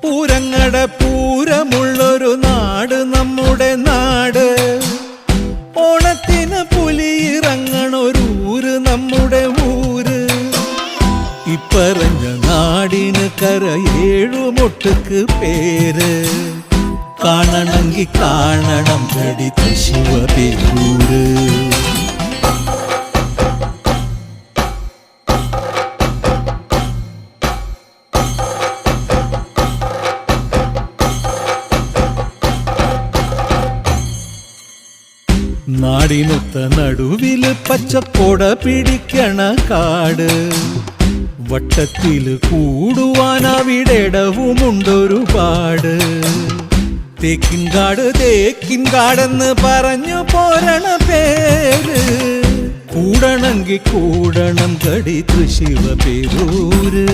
പൂരങ്ങട പൂരമുള്ളൊരു നാട് നമ്മുടെ നാട്. ഓണത്തിന് പുലിയിറങ്ങണൊരൂര് നമ്മുടെ ഊര്. ഇപ്പറഞ്ഞ നാടിന് കരയേഴുമൊട്ടുക്ക് പേര്. കാണണമെങ്കിൽ കാണണം ഗടി ശിവപേരൂര്. നാടിനൊത്ത നടുവില് പച്ചക്കൊട പിടിക്കണ കാട്. വട്ടത്തില് കൂടുവാൻ അവിടെടവുമുണ്ടൊരുപാട്. തേക്കിൻകാട് തേക്കിൻകാടെന്ന് പറഞ്ഞു പോരണ പേര്. കൂടണമെങ്കിൽ കൂടണം ഗടി ശിവപേരൂര്.